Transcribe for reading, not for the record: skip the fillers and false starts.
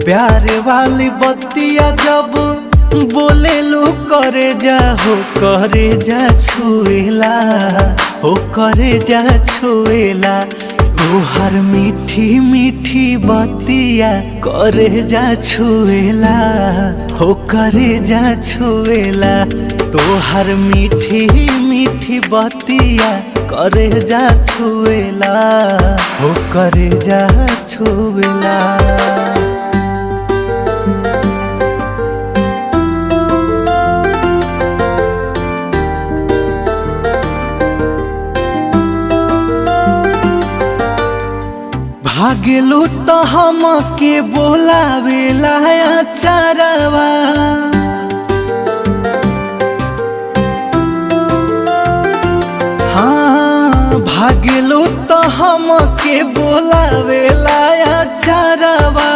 प्यार वाली बत्तियां जब बोले लो करे जा हो करे जा छुएला हो करे जा छुएला तोहर मीठी मीठी बत्तियां करे जा छुएला हो करे जा छुएला तोहर मीठी मीठी बत्तियां करे जा छुएला हो करे जा छुएला। भागेलू तो हमके बोलावेला अचारवा हाँ भागेलू तो हमके बोलावेला अचारवा